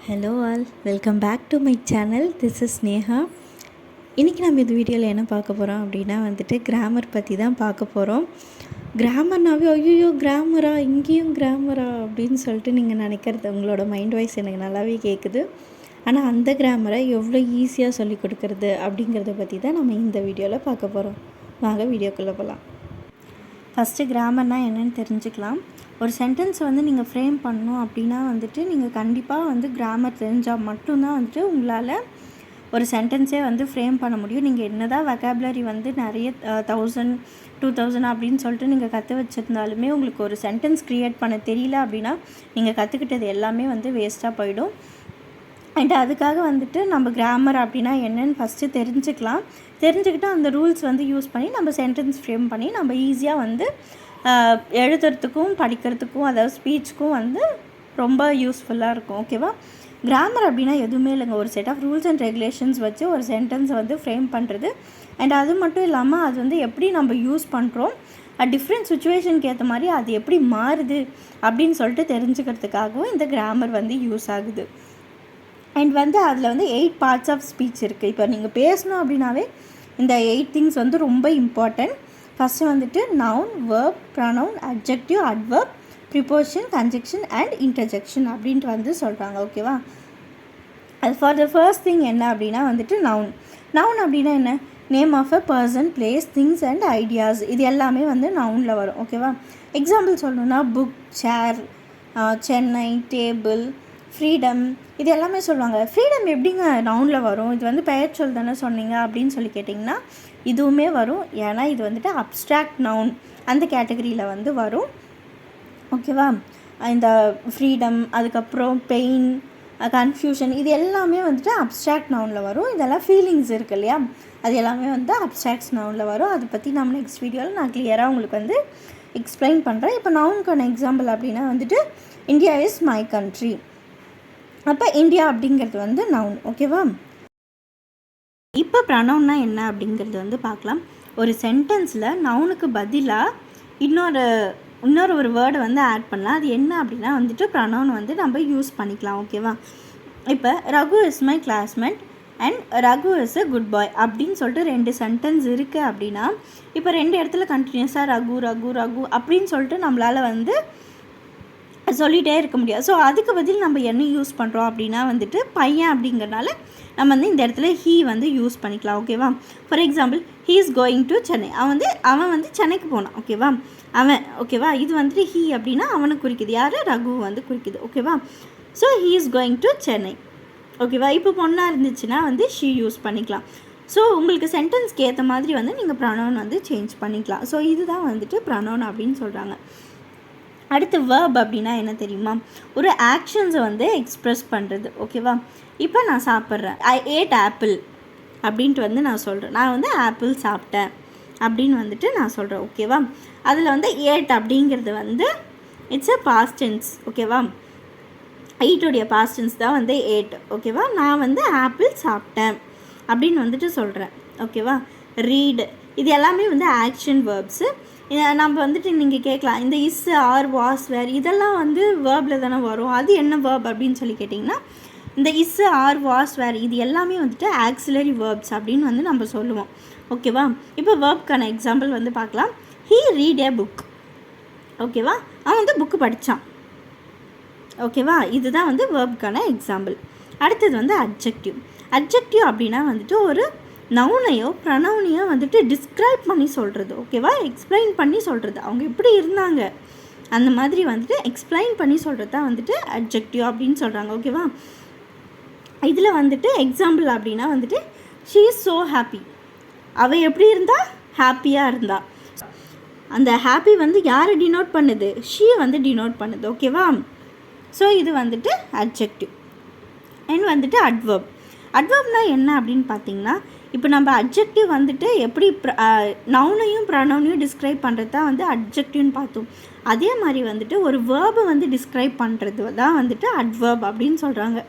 Hello all, welcome back to my channel. This is Neha. இன்றைக்கி நம்ம இந்த வீடியோவில் என்ன பார்க்க போகிறோம் அப்படின்னா கிராமர் பற்றி தான் பார்க்க போகிறோம். கிராமர்னாவே ஐயோ கிராமரா, இங்கேயும் கிராமரா அப்படின்னு சொல்லிட்டு நீங்கள் நினைக்கிறது உங்களோட மைண்ட் வாய்ஸ் எனக்கு நல்லாவே கேட்குது. ஆனால் அந்த கிராமரை எவ்வளோ ஈஸியாக சொல்லி கொடுக்குறது அப்படிங்கிறத பற்றி தான் நம்ம இந்த வீடியோவில் பார்க்க போகிறோம். வாங்க வீடியோக்குள்ளே போகலாம். ஃபஸ்ட்டு கிராமர்னால் என்னென்னு தெரிஞ்சுக்கலாம். ஒரு சென்டென்ஸை நீங்கள் ஃப்ரேம் பண்ணணும் அப்படின்னா நீங்கள் கண்டிப்பாக கிராமர் தெரிஞ்சால் மட்டும்தான் உங்களால் ஒரு சென்டென்ஸே ஃப்ரேம் பண்ண முடியும். நீங்கள் என்ன தான் வெக்காபுலரி நிறைய 1000 2000 அப்படின்னு சொல்லிட்டு நீங்கள் கற்று வச்சுருந்தாலுமே உங்களுக்கு ஒரு சென்டென்ஸ் க்ரியேட் பண்ண தெரியல அப்படின்னா நீங்கள் கற்றுக்கிட்டது எல்லாமே வேஸ்ட்டாக போயிடும். அண்ட் அதுக்காக நம்ம கிராமர் அப்படின்னா என்னென்னு ஃபஸ்ட்டு தெரிஞ்சுக்கிட்டு அந்த ரூல்ஸ் யூஸ் பண்ணி நம்ம சென்டென்ஸ் ஃப்ரேம் பண்ணி நம்ம ஈஸியாக எழுதுறதுக்கும் படிக்கிறதுக்கும் அதாவது ஸ்பீச்சுக்கும் ரொம்ப யூஸ்ஃபுல்லாக இருக்கும். ஓகேவா? கிராமர் அப்படின்னா எதுவுமே இல்லைங்க, ஒரு set of rules and regulations வச்சு ஒரு சென்டென்ஸை ஃப்ரேம் பண்ணுறது. அண்ட் அது மட்டும் இல்லாமல் அது எப்படி நம்ம யூஸ் பண்ணுறோம், டிஃப்ரெண்ட் சுச்சுவேஷனுக்கு ஏற்ற மாதிரி அது எப்படி மாறுது அப்படின்னு சொல்லிட்டு தெரிஞ்சுக்கிறதுக்காகவும் இந்த கிராமர் யூஸ் ஆகுது. அண்ட் அதில் 8 பார்ட்ஸ் ஆஃப் ஸ்பீச் இருக்குது. இப்போ நீங்கள் பேசணும் அப்படின்னாவே இந்த 8 திங்ஸ் ரொம்ப important. First noun, verb, pronoun, adjective, adverb, preposition, conjunction and interjection அப்படின்ட்டு சொல்கிறாங்க. ஓகேவா? அது ஃபார் த ஃபர்ஸ்ட் திங் என்ன அப்படின்னா நவுன். நவுன் அப்படின்னா என்ன? Name of a person, place, things and ideas, இது எல்லாமே நவுனில் வரும். ஓகேவா? எக்ஸாம்பிள் சொல்லணுன்னா book, chair, Chennai, table, freedom, இது எல்லாமே சொல்லுவாங்க. ஃப்ரீடம் எப்படிங்க நவுனில் வரும்? இது பெயர் சொல் தானே சொன்னீங்க அப்படின்னு சொல்லி கேட்டிங்கன்னா இதுவுமே வரும். ஏன்னா இது அப்ஸ்ட்ராக்ட் நவுன் அந்த கேட்டகரியில் வரும். ஓகேவா? இந்த ஃப்ரீடம், அதுக்கப்புறம் பெயின், கன்ஃபியூஷன், இது எல்லாமே அப்ஸ்ட்ராக்ட் நவுனில் வரும். இதெல்லாம் ஃபீலிங்ஸ் இருக்குது இல்லையா, அது எல்லாமே அப்ஸ்ட்ராக்ட் நவுனில் வரும். அதை பற்றி நம்ம நெக்ஸ்ட் வீடியோவில் நான் கிளியராக உங்களுக்கு எக்ஸ்பிளைன் பண்ணுறேன். இப்போ நவுனுக்கான எக்ஸாம்பிள் அப்படின்னா இந்தியா இஸ் மை கண்ட்ரி. அப்போ இந்தியா அப்படிங்கிறது நவுன். ஓகேவா? இப்போ ப்ரொனவுன்னா என்ன அப்படிங்கிறது பார்க்கலாம். ஒரு சென்டென்ஸில் நவுனுக்கு பதிலாக இன்னொரு ஒரு வேர்டை ஆட் பண்ணலாம். அது என்ன அப்படின்னா ப்ரொனவுன் நம்ம யூஸ் பண்ணிக்கலாம். ஓகேவா? இப்போ Raghu is my classmate and Raghu is a good boy அப்படின்னு சொல்லிட்டு 2 சென்டென்ஸ் இருக்குது அப்படின்னா இப்போ 2 இடத்துல கண்டினியூஸாக ரகு ரகு ரகு அப்படின்னு சொல்லிட்டு நம்மளால் சொல்லிகிட்டே இருக்க முடியாது. ஸோ அதுக்கு பதில் நம்ம என்ன யூஸ் பண்ணுறோம் அப்படின்னா பையன் அப்படிங்கிறனால நம்ம இந்த இடத்துல ஹீ யூஸ் பண்ணிக்கலாம். ஓகேவா? For example he is going to Chennai. அவன் சென்னைக்கு போனான். ஓகேவா? அவன். ஓகேவா? இது ஹீ அப்படின்னா அவனை குறிக்குது. யார்? ரகு குறிக்குது. ஓகேவா? So he is going to Chennai. ஓகேவா? இப்போ பொண்ணாக இருந்துச்சுன்னா ஷீ யூஸ் பண்ணிக்கலாம். ஸோ உங்களுக்கு சென்டென்ஸ்க்கு ஏற்ற மாதிரி நீங்கள் ப்ரொனவுன் சேஞ்ச் பண்ணிக்கலாம். ஸோ இதுதான் ப்ரொனவுன் அப்படின்னு சொல்கிறாங்க. அடுத்து வேர்ப் அப்படின்னா என்ன தெரியுமா? ஒரு ஆக்ஷன்ஸை எக்ஸ்ப்ரெஸ் பண்ணுறது. ஓகேவா? இப்போ நான் சாப்பிட்றேன், ஐ ஏட் ஆப்பிள் அப்படின்ட்டு நான் சொல்கிறேன். நான் ஆப்பிள் சாப்பிட்டேன் அப்படின்னு நான் சொல்கிறேன். ஓகேவா? அதில் ஏட் அப்படிங்கிறது இட்ஸ் அ பாஸ்ட் டென்ஸ். ஓகேவா? ஈட்டுடைய பாஸ்ட் டென்ஸ் தான் ஏட். ஓகேவா? நான் ஆப்பிள் சாப்பிட்டேன் அப்படின்னு சொல்கிறேன். ஓகேவா? ரீடு, இது எல்லாமே ஆக்ஷன் வேர்ப்ஸு. நம்ம நீங்கள் கேட்கலாம், இந்த இஸ், ஆர், வாஸ், வேர் இதெல்லாம் வேர்பில் தானே வரும், அது என்ன வேர்ப் அப்படின்னு சொல்லி கேட்டிங்கன்னா இந்த இஸ், ஆர், வாஸ், வேர் இது எல்லாமே ஆக்சிலரி வேர்ப்ஸ் அப்படின்னு நம்ம சொல்லுவோம். ஓகேவா? இப்போ வேர்ப்க்கான எக்ஸாம்பிள் பார்க்கலாம். He read A book. ஓகேவா? அவன் புக்கு படித்தான். ஓகேவா? இதுதான் வேர்ப்க்கான எக்ஸாம்பிள். அடுத்தது அட்ஜெக்டிவ். அட்ஜெக்டிவ் அப்படின்னா ஒரு நவுனையோ ப்ரொனவுனையோ டிஸ்கிரைப் பண்ணி சொல்கிறது. ஓகேவா? எக்ஸ்பிளைன் பண்ணி சொல்கிறது. அவங்க எப்படி இருந்தாங்க அந்த மாதிரி எக்ஸ்பிளைன் பண்ணி சொல்கிறது தான் அட்ஜெக்டிவ் அப்படின்னு சொல்கிறாங்க. ஓகேவா? இதில் எக்ஸாம்பிள் அப்படின்னா ஷீ இஸ் ஸோ ஹாப்பி. அவள் எப்படி இருந்தா? ஹாப்பியாக இருந்தா. அந்த ஹாப்பி யாரை டினோட் பண்ணுது? ஷீ டினோட் பண்ணுது. ஓகேவா? ஸோ இது அட்ஜெக்டிவ். And adverb. அட்வர்ப்னால் என்ன அப்படின்னு பார்த்தீங்கன்னா இப்போ நம்ம அட்ஜெக்டிவ் எப்படி நவுனையும் ப்ரொனவுனையும் டிஸ்கிரைப் பண்ணுறது தான் அட்ஜெக்டிவ்னு பார்த்தோம். அதே மாதிரி ஒரு வேர்பை டிஸ்கிரைப் பண்ணுறது தான் அட்வர்ப் அப்படின்னு சொல்கிறாங்க.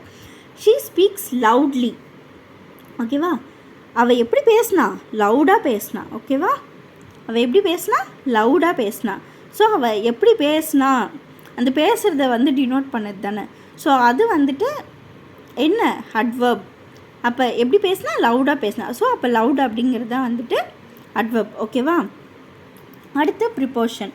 She speaks loudly. ஓகேவா? அவள் எப்படி பேசினா? லவுடாக பேசினா. ஓகேவா? அவள் எப்படி பேசினா? லவுடாக பேசினா. ஸோ அவள் எப்படி பேசினா அந்த பேசுகிறத டினோட் பண்ணது தானே. ஸோ அது என்ன அட்வர்ப். அப்போ எப்படி பேசினா லவுடாக பேசினா. ஸோ அப்போ லவுட் அப்படிங்கிறது தான் வந்துட்டு அட்வர்ப். ஓகேவா. அடுத்து ப்ரிப்போஷன்.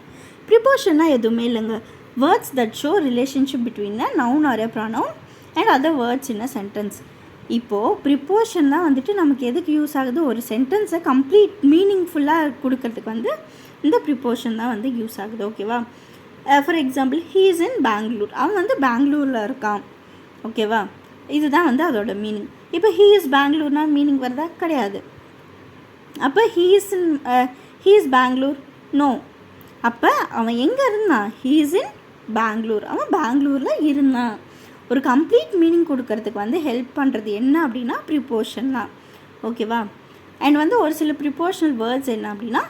ப்ரிப்போஷன்னா எதுவுமே இல்லைங்க, words that show relationship between a noun R a pronoun and other words in a sentence. இப்போது ப்ரிப்போஷன் தான் வந்துட்டு நமக்கு எதுக்கு யூஸ் ஆகுது, ஒரு சென்டென்ஸை கம்ப்ளீட் மீனிங்ஃபுல்லாக கொடுக்கறதுக்கு வந்து இந்த ப்ரிப்போஷன் தான் வந்து யூஸ் ஆகுது. ஓகேவா. For example, he is in Bangalore. அவன் வந்து பெங்களூரில் இருக்கான். ஓகேவா. இதுதான் வந்து அதோட மீனிங். இப்போ ஹீ இஸ் பெங்களூர்னா மீனிங் வருதா, கிடையாது. அப்போ ஹீ இஸ் பெங்களூர், நோ. அப்போ அவன் எங்கே இருந்தான், ஹீ இஸ் இன் பெங்களூர், அவன் பெங்களூரில் இருந்தான். ஒரு கம்ப்ளீட் மீனிங் கொடுக்கறதுக்கு வந்து ஹெல்ப் பண்ணுறது என்ன அப்படின்னா ப்ரிப்போஷன் தான். ஓகேவா. அண்ட் வந்து ஒரு சில ப்ரிப்போஷனல் வேர்ட்ஸ் என்ன அப்படின்னா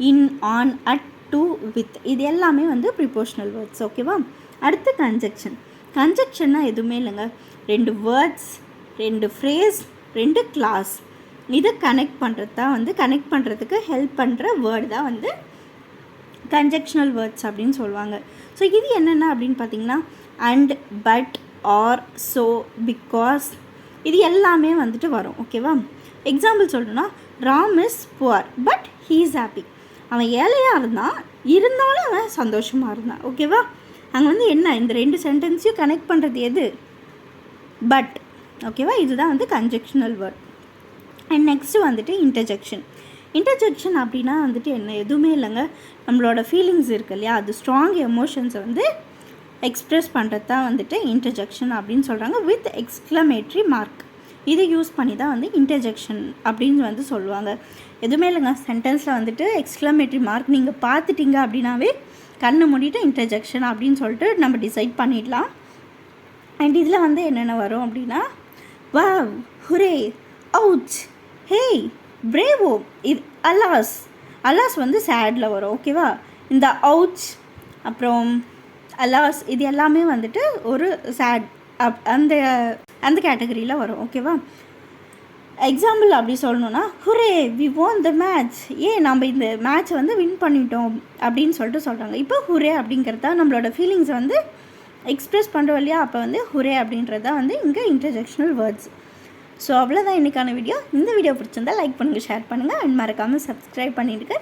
இன், ஆன், அட், டு, வித், இது எல்லாமே வந்து ப்ரிப்போஷனல் வேர்ட்ஸ். ஓகேவா. அடுத்து கன்ஜெக்ஷன். கன்ஜெக்ஷன்னா எதுவுமே இல்லைங்க, 2 வேர்ட்ஸ், 2 ஃப்ரேஸ், 2 கிளாஸ், இதை கனெக்ட் பண்ணுறது தான் வந்து கனெக்ட் பண்ணுறதுக்கு ஹெல்ப் பண்ணுற வேர்டு தான் வந்து கன்ஜெக்ஷனல் வேர்ட்ஸ் அப்படின்னு சொல்லுவாங்க. ஸோ இது என்னென்ன அப்படின்னு பார்த்தீங்கன்னா and, but, or, so, because, இது எல்லாமே வந்துட்டு வரும். ஓகேவா. எக்ஸாம்பிள் சொல்லணும்னா Ram is poor but he is happy. அவன் ஏழையாக இருந்தாலும் அவன் சந்தோஷமாக இருந்தான். ஓகேவா. அங்கே வந்து என்ன, இந்த 2 சென்டென்ஸையும் கனெக்ட் பண்ணுறது எது, பட். ஓகேவா. இதுதான் வந்து கன்ஜெக்ஷனல் வேர்ட். அண்ட் நெக்ஸ்ட்டு வந்துட்டு இன்டர்ஜெக்ஷன். இன்டர்ஜெக்ஷன் அப்படின்னா வந்துட்டு என்ன, எதுவுமே இல்லைங்க, நம்மளோட ஃபீலிங்ஸ் இருக்கு இல்லையா, அது ஸ்ட்ராங் எமோஷன்ஸை வந்து எக்ஸ்ப்ரெஸ் பண்ணுறது தான் வந்துட்டு இன்டர்ஜெக்ஷன் அப்படின்னு சொல்கிறாங்க, வித் எக்ஸ்க்ளமேட்ரி மார்க். இதை யூஸ் பண்ணி தான் வந்து இன்டர்ஜெக்ஷன் அப்படின்னு வந்து சொல்லுவாங்க. எதுவுமே இல்லைங்க, சென்டென்ஸில் வந்துட்டு எக்ஸ்க்ளமேட்ரி மார்க் நீங்கள் பார்த்துட்டிங்க அப்படின்னாவே கண்ணு மூடிட்டு இன்டர்ஜெக்ஷன் அப்படின்னு சொல்லிட்டு நம்ம டிசைட் பண்ணிடலாம். அண்ட் இதில் வந்து என்னென்ன வரும் அப்படின்னா வாவ், ஹுரே, அவுச், ஹேய், பிரேவோ, இது அலாஸ் வந்து சேடில் வரும். ஓகேவா. இந்த அவுச் அப்புறம் அலாஸ் இது எல்லாமே வந்துட்டு ஒரு சேட் அந்த அந்த கேட்டகரியில் வரும். ஓகேவா. எக்ஸாம்பிள் அப்படி சொல்லணுன்னா hurray we won the match, நம்ம இந்த மேட்ச்சை வந்து வின் பண்ணிட்டோம் அப்படின்னு சொல்லிட்டு சொல்கிறாங்க. இப்போ ஹுரே அப்படிங்கிறது தான் நம்மளோட ஃபீலிங்ஸை வந்து எக்ஸ்ப்ரெஸ் பண்ணுறோம் இல்லையா, அப்போ வந்து ஹுரே அப்படின்றது தான் வந்து இங்கே இன்டர்ஜெக்ஷனல் வேர்ட்ஸ். ஸோ அவ்வளோதான் இன்றைக்கான வீடியோ. இந்த வீடியோ பிடிச்சிருந்தால் லைக் பண்ணுங்கள், ஷேர் பண்ணுங்கள் அண்ட் மறக்காமல் சப்ஸ்கிரைப் பண்ணிவிடுங்க.